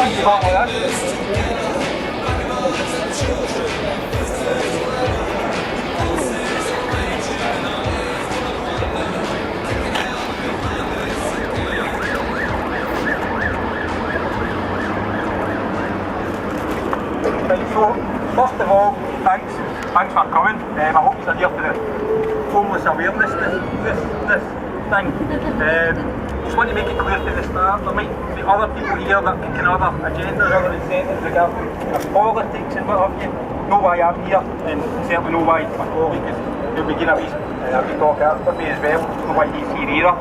So, first of all, thanks for coming. I hope you're here for the homeless awareness this thing. Just want to make it clear from the start, there might be other people here that can other agendas, other incentives regarding politics and what have you. Know why I'm here, and certainly know why my colleague is. He'll be giving a wee talk after me as well, know why he's here either.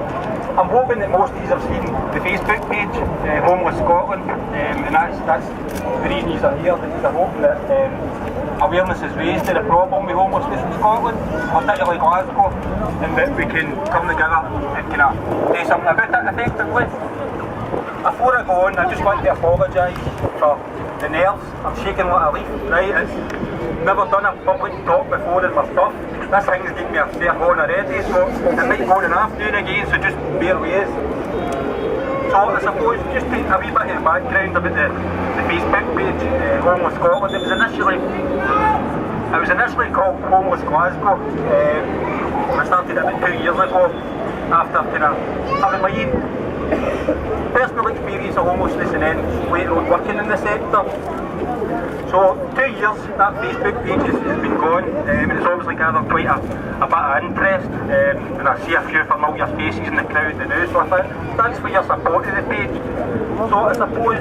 I'm hoping that most of you have seen the Facebook page, Homeless Scotland, and that's the reason he's here, because I'm hoping that awareness is raised to the problem with homelessness in Scotland, particularly Glasgow, and that we can come together and kind of do something about it effectively. Before I go on, I just want to apologise for the nerves. I'm shaking like a leaf, right? It's never done a public talk before in my stuff. This thing's getting me a fair horn already, so it might go on and off doing again, so just bear with us. So I suppose just to a wee bit of background about the Facebook page, Homeless Scotland. It was initially called Homeless Glasgow. I started it about 2 years ago after kind of having my own personal experience of homelessness and then later on working in the sector. So 2 years that Facebook page has been going, and it's obviously gathered quite a bit of interest, and I see a few familiar faces in the crowd now, so I think thanks for your support of the page. So I suppose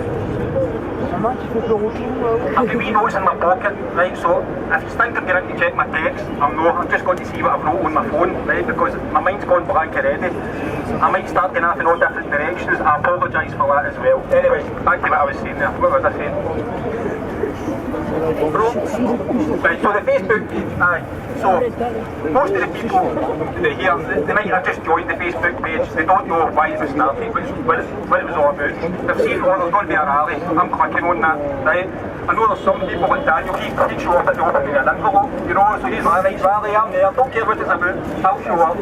I've got wee notes in my pocket, right, so if you think I'm going to check my text, I'm just going to see what I've wrote on my phone, right, because my mind's gone blank already. I might start going off in all different directions. I apologise for that as well. Anyway, back to what I was saying there. What was I saying? Right, so the Facebook page, so most of the people that here, they might have just joined the Facebook page, they don't know why it was started, what it was all about. They've seen, oh, there's going to be a rally, I'm clicking on that, right? I know there's some people like Daniel, he'd show up at the opening of an envelope, you know, so he's like, right, rally, I'm there, don't care what it's about, I'll show up.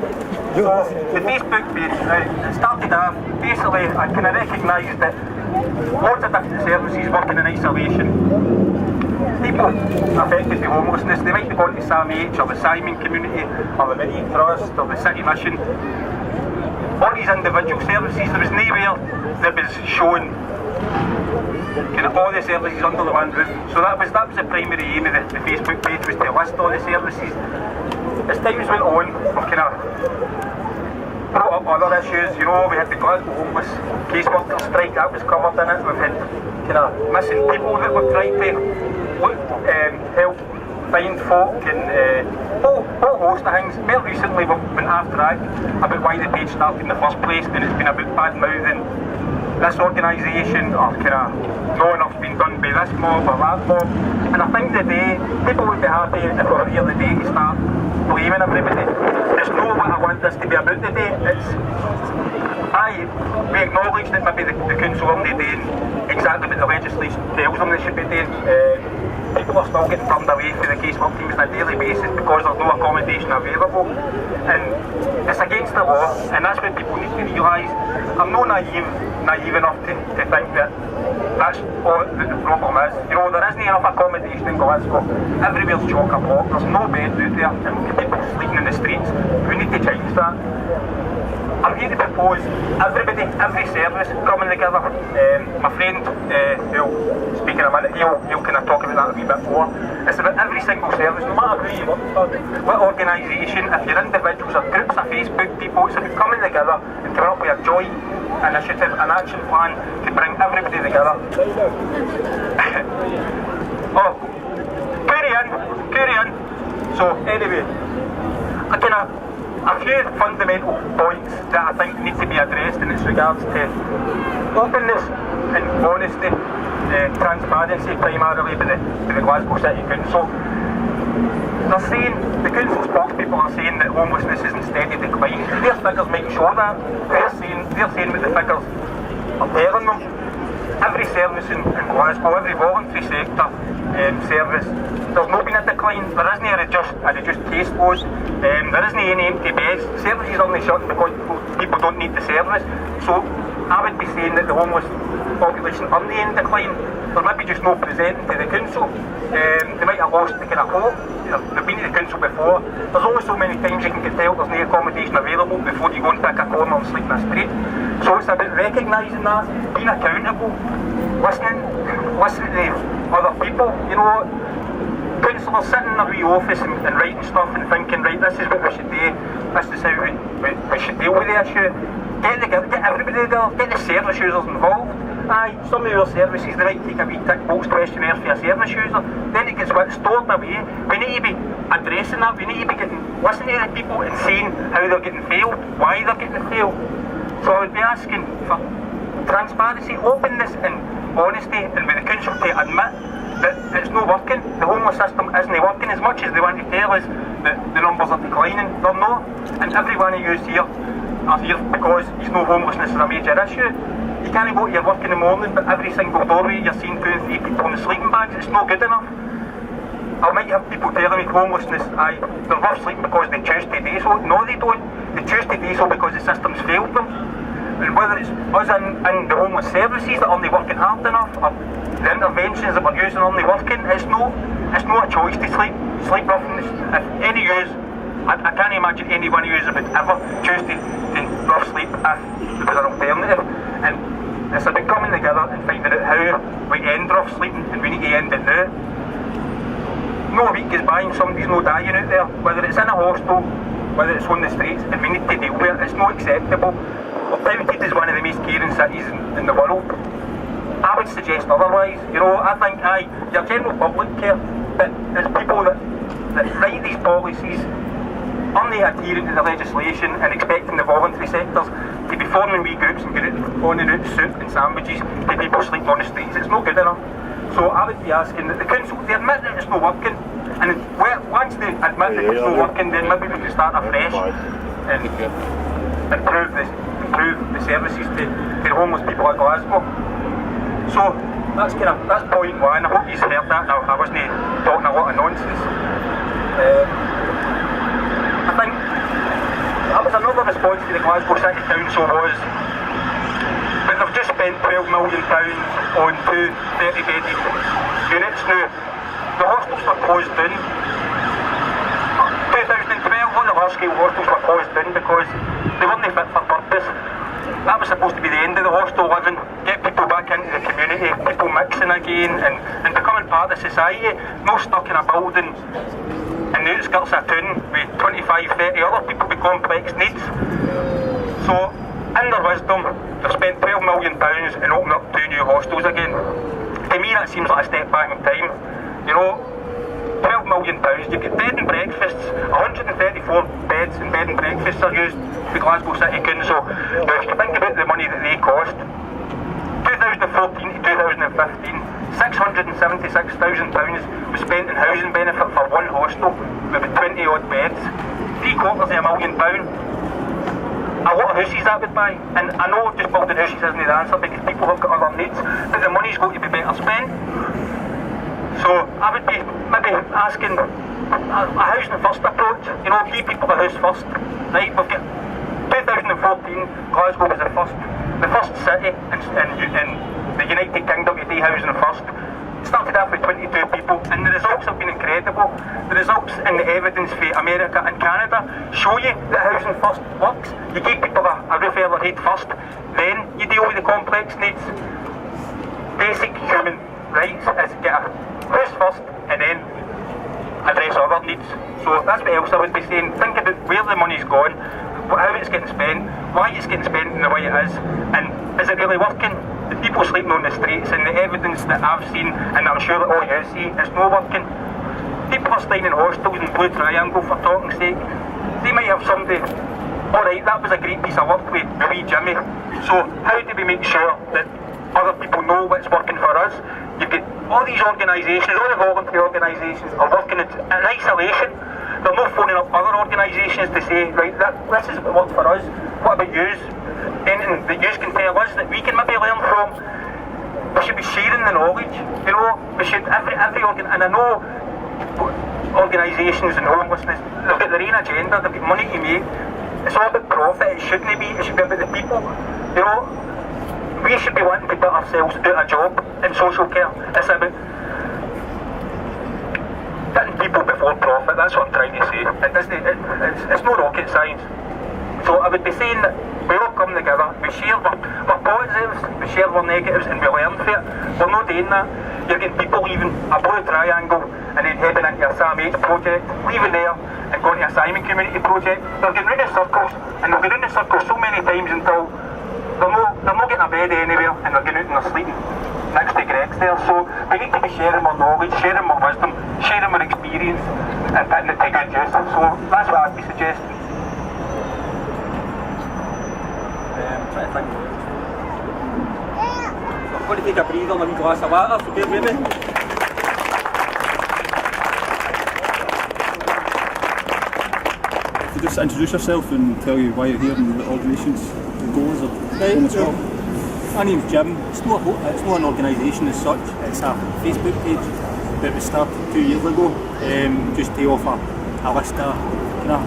So the Facebook page, it started off, basically I kind of recognised that lots of different services working in isolation. People affected by homelessness, they might be going to SAMH or the Simon community or the Meridian Trust or the City Mission. All these individual services, there was nowhere that was shown kind of all the services under the one roof. So that was the primary aim of the Facebook page, was to list all the services. As times went on, we kind of brought up other issues, you know, we had the Glasgow homeless caseworker strike, that was covered in it. We've had kind of missing people that we've tried to help find folk and whole host of things. More recently we've been after that about why the page started in the first place, and it's been about bad mouthing this organisation or kind of no enough's been done by this mob or that mob. And I think today people would be happy if we were here today to start blaming everybody. There's no what I want this to be about today. We acknowledge that maybe the council aren't doing exactly what the legislation tells them they should be doing. People are still getting turned away from the casework teams on a daily basis because there's no accommodation available, and it's against the law, and that's what people need to realise. I'm not naive enough to think that that's all that the problem is. You know, there isn't enough accommodation in Glasgow. Everywhere's chock-a-block, there's no beds out there, and people sleeping in the streets. We need to change that. I'm here to propose everybody, every service coming together. My friend, who'll speak in a minute, he'll kind of talk about that a wee bit more. It's about every single service, no matter who you work for, what organisation, if you're individuals or groups of Facebook people, it's about coming together and coming up with a joint initiative, an action plan to bring everybody together. Oh, carry on. So anyway, a few fundamental points that I think need to be addressed in its regards to openness and honesty, transparency primarily by the Glasgow City Council. They're saying, the council spokespeople are saying that homelessness is in steady decline. Their figures might show that. They're saying what the figures are telling them. Every service in Glasgow, every voluntary sector service, there's not been a decline. There isn't a reduced caseload. There isn't any empty beds. Services are only shut because people don't need the service. So I would be saying that the homeless population are in decline. They're maybe just not presenting to the council. They might have lost the kind of hope. They've been to the council before. There's only so many times you can get told there's no accommodation available before you go and pick a corner and sleep in a street. So it's about recognising that, being accountable, listening to other people. You know, councillors sitting in their wee office and writing stuff and thinking, right, this is what we should do, this is how we should deal with the issue. Get everybody there, get the service users involved. Aye, some of your services, they might take a wee tick box questionnaire for a service user, then it gets stored away. We need to be addressing that, we need to be listening to the people and seeing how they're getting failed, why they're getting failed. So I would be asking for transparency, openness and honesty, and with the council to admit that it's not working, the homeless system isn't working as much as they want to tell us that the numbers are declining. They're not, and every one of you here are here because you know homelessness is a major issue. You can't go to your work in the morning, but every single doorway you're seeing 2 and 3 people in the sleeping bags. It's not good enough. I might have people telling me homelessness, they're worth sleeping because they choose to do so. No, they don't. They choose to do so because the system's failed them. And whether it's us in the homeless services that aren't working hard enough, or the interventions that we're using aren't working, it's not a choice to sleep rough. And if any use, I can't imagine any one of you would ever choose to rough sleep if there was an alternative. And it's about coming together and finding out how we end rough sleeping, and we need to end it now. No week goes by and somebody's not dying out there, whether it's in a hostel, whether it's on the streets, and we need to deal with it. It's not acceptable. We're touted as one of the most caring cities in the world. I would suggest otherwise. You know, I think your general public care, but it's people that write these policies aren't they adhering to the legislation and expecting the voluntary sectors to be forming wee groups and on and out soup and sandwiches to people sleep on the streets. It's not good enough. So I would be asking that the council, they admit that it's not working, and once they admit that it's not working, then maybe we can start afresh and improve the services to the homeless people at Glasgow. So that's point one. I hope you've heard that. Now, I wasn't talking a lot of nonsense. I think that was another response to the Glasgow City Council was that they've just spent £12 million on 2 30-bedded units. Now, the hostels were closed down. 2012, all the large-scale hostels were closed down because they weren't fit for purpose. That was supposed to be the end of the hostel living, get people back into the community, people mixing again and becoming part of society, not stuck in a building in the outskirts of town with 25, 30 other people with complex needs. So, in their wisdom, they've spent £12 million and opened up 2 new hostels again. To me, that seems like a step back in time. You know, £12 million, you get bed and breakfasts, 134 beds and bed and breakfasts are used for Glasgow City Council. Now, if you think about the money that they cost, 2014 to 2015, £676,000 was spent in housing benefit for one hostel with 20 odd beds, £750,000. A lot of houses that would buy, and I know just building houses isn't the answer because people have got other needs, but the money's got to be better spent. So I would be maybe asking a housing first approach, you know, give people a house first, right? We've got 2014, Glasgow was the first city in the United Kingdom to do housing first. It started off with 22 people, and the results have been incredible. The results and the evidence for America and Canada show you that housing first works. You give people a roof over their head first, then you deal with the complex needs. Basic human rights is get a house first and then address other needs. So that's what else I would be saying. Think about where the money's gone, how it's getting spent, why it's getting spent in the way it is, and is it really working? The people sleeping on the streets and the evidence that I've seen, and I'm sure that all you see, it's not working. People are staying in hostels in Blue Triangle for talking sake. They might have somebody, alright, that was a great piece of work with wee Jimmy. So how do we make sure that other people know what's working for us? You've got all these organisations, all the voluntary organisations are working in isolation. They're not phoning up other organisations to say, right, this is what worked for us, what about yous? Anything that yous can tell us that we can maybe learn from. We should be sharing the knowledge, you know, we should, every and I know organisations and homelessness, they've got their own agenda, they've got money to make, it's all about profit, it shouldn't be, it should be about the people, you know. we should be wanting to put ourselves out a job in social care. It's about putting people before profit, that's what I'm trying to say. It's no rocket science. So I would be saying that we all come together, we share our positives, we share our negatives, and we learn from it. We're not doing that. You're getting people leaving a Blue Triangle and then heading into a SAMH project, leaving there and going to a Simon Community project. They're getting round in circles, and they'll get round in circles so many times until they're not getting a bed anywhere, and they're getting out and they're sleeping next to Greg's there. So we need to be sharing our knowledge, sharing our wisdom, sharing our experience, and putting it to good use. So that's what I'd be suggesting. Trying to think. I'm going to take a breather and a wee glass of water, so bear with me. Could you just introduce yourself and tell you why you're here and what organisation's goals are? My name's Jim. It's not an organisation as such, it's a Facebook page that was started 2 years ago, just to offer a list of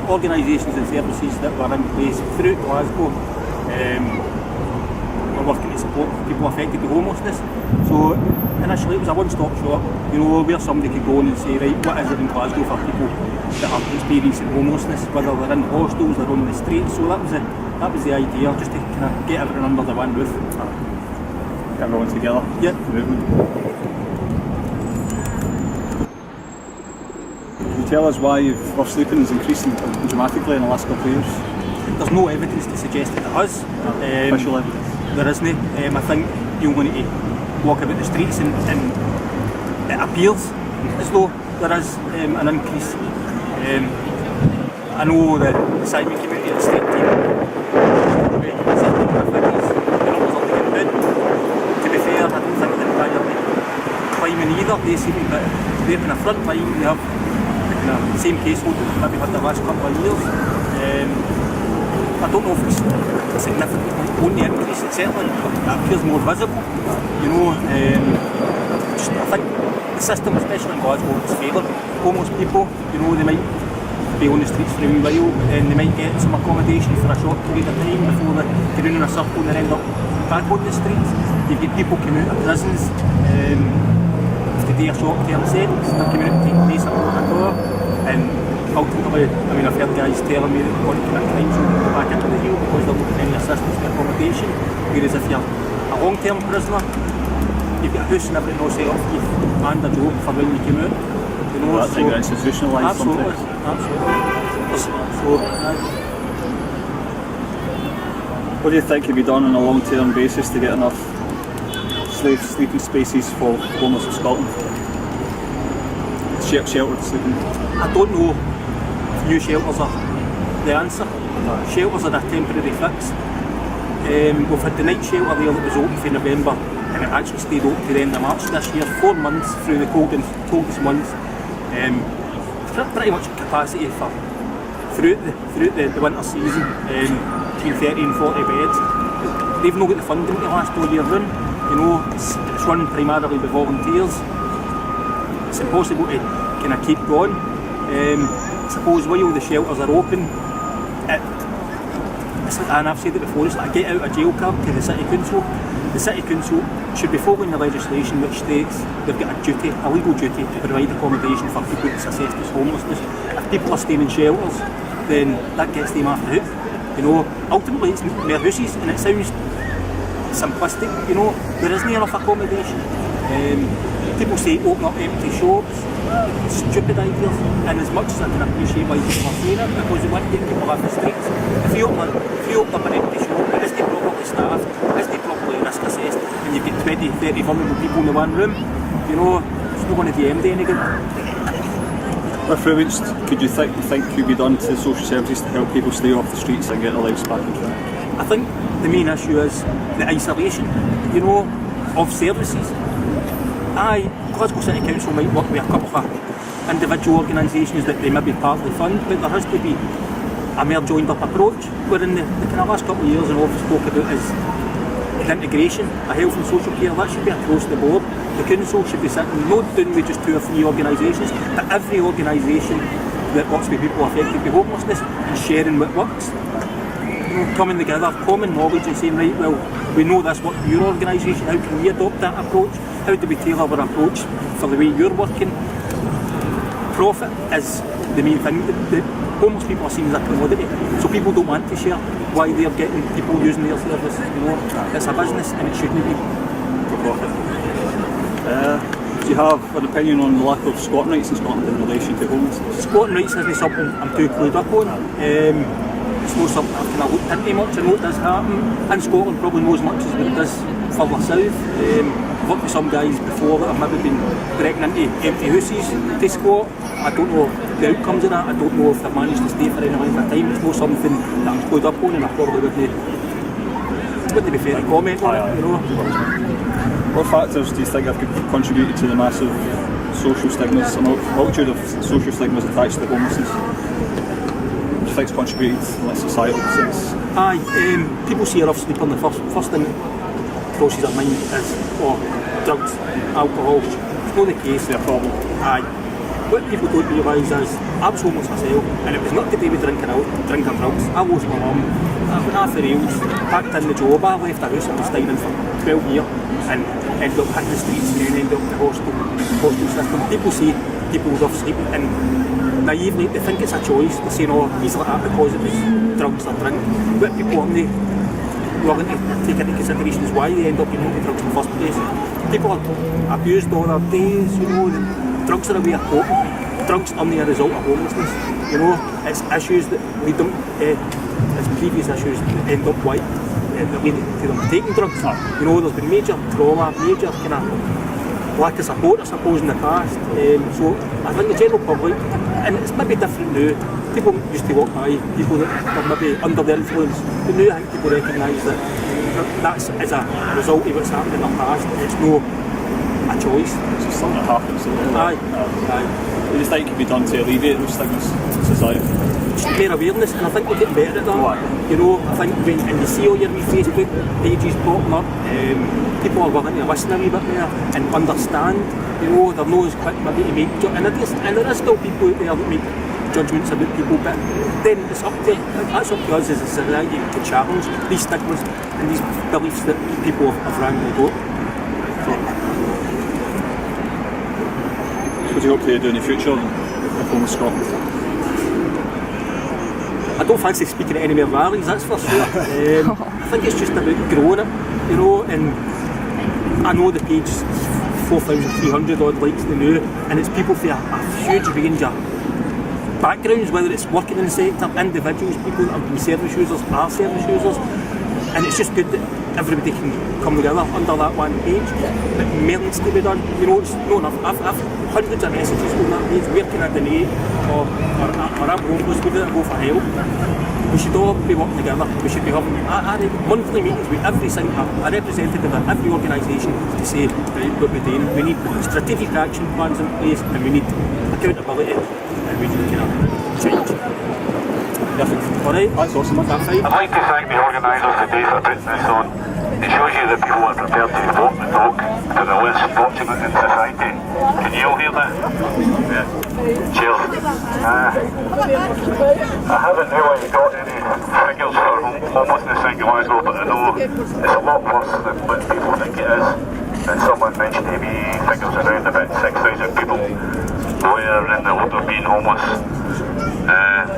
organisations and services that were in place throughout Glasgow. We're working to support people affected by homelessness. So initially it was a one-stop shop, where somebody could go in and say, right, what is it in Glasgow for people that are experiencing homelessness, whether they're in hostels or on the streets. So that was the idea, just to kind of get everyone under the one roof. Get everyone together. Yeah. Movement. Can you tell us why rough sleeping is increasing dramatically in the last couple of years? There's no evidence to suggest that it has. Official evidence? There isn't. I think you're going to walk about the streets and it appears as though there is an increase. I know the Simon Community and the state team, the numbers are looking good. To be fair, I don't think they're entirely climbing either. They seem to be they're kind of front line. They have the same caseload that maybe had the last couple of years. I don't know if it's significantly going to increase. It certainly appears more visible. I think the system, especially in Glasgow, is favoured homeless people. They might be on the streets for a wee while, and they might get some accommodation for a short period of time before they get in a circle and they end up back on the streets. You get people coming out of prisons to do a short-term sentence. They're coming out to take place at door, and ultimately, I've heard guys telling me that they're going to commit crimes and go back into the jail because they're looking for any assistance with accommodation. Whereas if you're a long-term prisoner, you've got a house and everything all set up for you and a job for when you come out. That's like institutionalised sometimes. Absolutely. What do you think can be done on a long-term basis to get enough sleeping spaces for homeless in Scotland? Sheltered sleeping? I don't know if new shelters are the answer. Shelters are a temporary fix. We've had the night shelter there that was open for November, and it actually stayed open to the end of March this year, 4 months through the coldest months. Pretty much capacity for throughout the winter season, between 30 and 40 beds. They've not got the funding to last all year round. It's run primarily by volunteers. It's impossible to kind of keep going. I suppose while the shelters are open, and I've said it before, it's like a get out of jail card to the City Council. The City Council should be following the legislation which states they've got a legal duty to provide accommodation for people that's assessed as homelessness. If people are staying in shelters, then that gets them off the hook. Ultimately it's more houses, and it sounds simplistic, there isn't enough accommodation. People say open up empty shops, stupid ideas, and as much as I can appreciate why people are saying it, because they want to get people off the streets. If you open up an empty shop, it isn't properly staffed, it isn't properly risk assessed, and you've got 20, 30 vulnerable people in the one room, it's not going to do anybody any good. What improvements could you think could be done to social services to help people stay off the streets and get their lives back on track? I think the main issue is the isolation, of services. Glasgow City Council might work with a couple of individual organisations that they maybe partly fund, but there has to be a more joined up approach, where in the kind of last couple of years, and what we've spoke about is the integration of health and social care. That should be across the board. The council should be sitting not doing with just 2 or 3 organisations, but every organisation that works with people affected by homelessness and sharing what works. Coming together, common knowledge and saying, right, well, We know this works for your organisation. How can we adopt that approach? How do we tailor our approach for the way you're working? Profit is the main thing. The homeless people are seen as a commodity, so people don't want to share why they're getting people using their service. It's a business and it shouldn't be for profit. Do you have an opinion on the lack of squatting rights in Scotland in relation to homelessness? Squatting rights isn't something I'm too clued up on. It's not something I've kind of looked into much. I know it does happen, and Scotland probably knows as much as it does further south. I've worked with some guys before that have maybe been breaking into empty houses to squat. I don't know the outcomes of that. I don't know if they've managed to stay for any length of time. It's not something that I'm clued up on, and I probably wouldn't be fair to comment on it, you know. What factors do you think have contributed to the massive social stigmas, a multitude of social stigmas attached to homelessness? Do you think it's contributed in a societal sense? People see a rough sleeper and the first thing that crosses their mind is, drugs, alcohol. It's not the case. It's a problem. What people don't realise is, I was homeless myself, and it was not to do with drinking drugs. I lost my mum, I went off the rails, packed in the job, I left the house I was staying in for 12 years, and ended up hitting the streets and then ended up in the hostel system. People say people rough sleep, and naively they think it's a choice. They're saying, he's like that because it was drugs or drink. But people aren't willing to take into consideration is why they end up getting into drugs in the first place. People are abused all their days, you know. Drugs are a way of coping. Drugs are a result of homelessness. You know, it's issues that lead them, it's previous issues that end up that lead to them taking drugs. You know, there's been major trauma, major kind of lack of support, I suppose, in the past. So I think the general public, and it's maybe different now. People used to walk by people that were maybe under their influence, but now I think people recognise that that's as a result of what's happened in the past. It's no a choice. It's just something that happens. Aye. What do you think can be done to alleviate those stigmas in society? Just more awareness, and I think we're getting better at that. You know, I think when you see all your wee Facebook pages popping up, people are willing to listen a wee bit more and understand. You know, they're not as quick maybe to make and there is still people out there that make judgments about people, but then it's up to us as a society to challenge these stigmas and these beliefs that people have randomly got. What do you hope to do in the future with Homeless Scotland? I don't fancy speaking at any more rallies, that's for sure. I think it's just about growing it, you know, and I know the page is 4,300 odd likes now, and it's people from a huge range of backgrounds, whether it's working in the sector, individuals, people that have been service users, are service users, and it's just good that everybody can come together under that one page. But more needs to be done. You know, it's not enough. I've hundreds of messages on that page. Where can I donate? Or I'm homeless, where do I go for help? We should all be working together. We should be having monthly meetings with every single a representative of every organisation to say what we're doing. We need strategic action plans in place, and we need accountability, and we need change. Alright, that's awesome. That's fine. I'd like to thank the organisers today for putting this on. It shows you that people are prepared to walk the talk to the less fortunate in society. Can you all hear that? Yeah. Cheers. I haven't really got any figures for homelessness in Glasgow, but I know it's a lot worse than what people think it is. And someone mentioned to me figures around about 6,000 people were in the order of being homeless.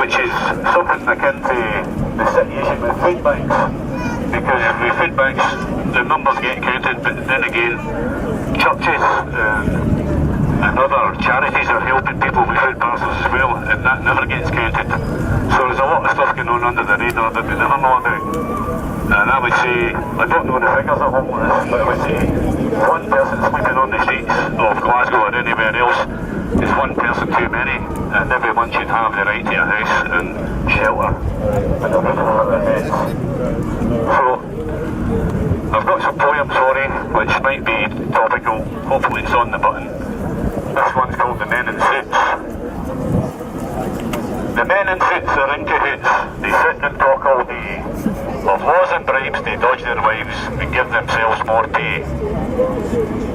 Which is something akin to the situation with food banks, because with food banks the numbers get counted, but then again churches and other charities are helping people with food parcels as well, and that never gets counted. So there's a lot of stuff going on under the radar that we never know about. And I would say, I don't know the figures of homelessness, but I would say one person sleeping on the streets of Glasgow or anywhere else is one person too many, and everyone should have the right to a house and shelter and a roof over their heads. So, I've got some poems for you, which might be topical. Hopefully it's on the button. This one's called The Men in Suits. The men in suits are in cahoots. They sit and talk all day of laws and bribes to dodge their wives and give themselves more pay.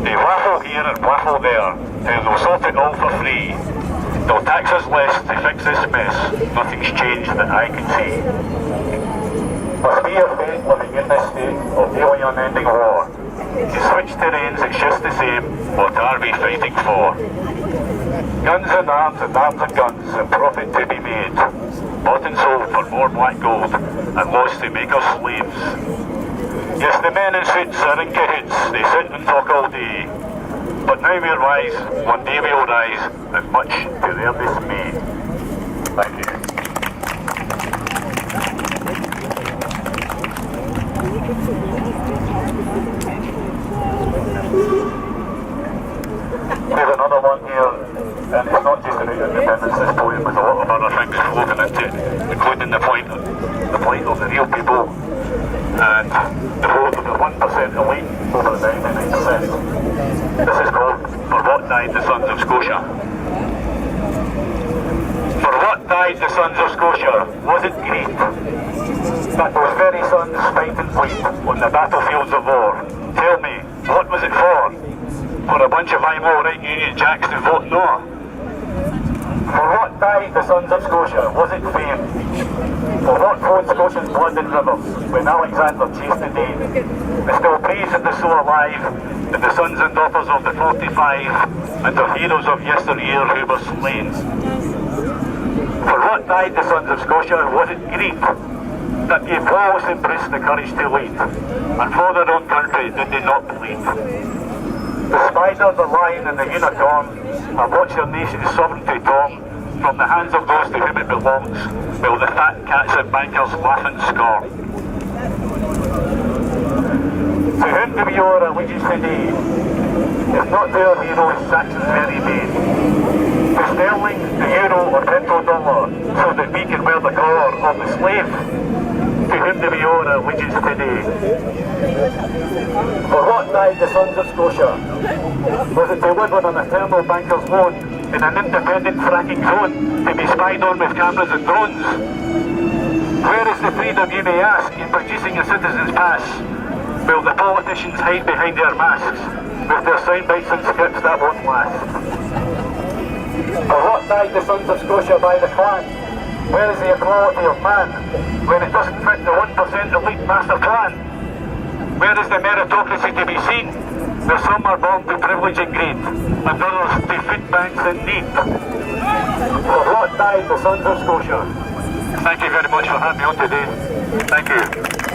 They waffle here and waffle there, till they'll sort it all for free. They'll tax us less to fix this mess. Nothing's changed that I can see. must be your fate living in this state of daily unending war. To switch terrains, it's just the same. What are we fighting for? Guns and arms and guns, and profit to be made. Bought and sold for more black gold, and laws to make us slaves. Yes, the men in suits are in cahoots, they sit and talk all day. But now we're wise, one day we'll rise, and much to their dismay. Thank you. There's another one here, and it's not just about independence, this poem, there's a lot of other things woven into it, including the plight of the real people, and the vote of the 1% elite over the 99%. This is called For What Died the Sons of Scotia. For what died the sons of Scotia? Was it greed? That those very sons fight and bleed on the battlefields of war. Tell me, what was it for? For a bunch of IMO right Union Jacks to vote no? For what died the sons of Scotia? Was it fame? For what flowed Scotia's blood in rivers when Alexander chased the Dane? The still breeze of the so alive, and the sons and daughters of the 45, and the heroes of yesteryear who were slain. For what died the sons of Scotia? Was it greed that gave Wallace and Bruce the courage to lead? And for their own country did they not bleed? The spider, the lion and the unicorn have watched their nation's sovereignty torn from the hands of those to whom it belongs, while the fat cats and bankers laugh and scorn. To whom do we owe our allegiance today? If not to our heroes, Saxon's very maid. To sterling, the euro or petrodollar, so that we can wear the collar of the slave. To whom do we owe our allegiance today? For what died the sons of Scotia? Was it to live on an eternal banker's loan in an independent fracking zone, to be spied on with cameras and drones? Where is the freedom, you may ask, in producing a citizen's pass, while the politicians hide behind their masks, with their soundbites and scripts that won't last? For what died the sons of Scotia by the clan? Where is the equality of man, when it doesn't fit the 1% elite master plan? Where is the meritocracy to be seen, where some are born to privilege and greed, and others to food banks in need? For what died the sons of Scotia? Thank you very much for having me on today. Thank you.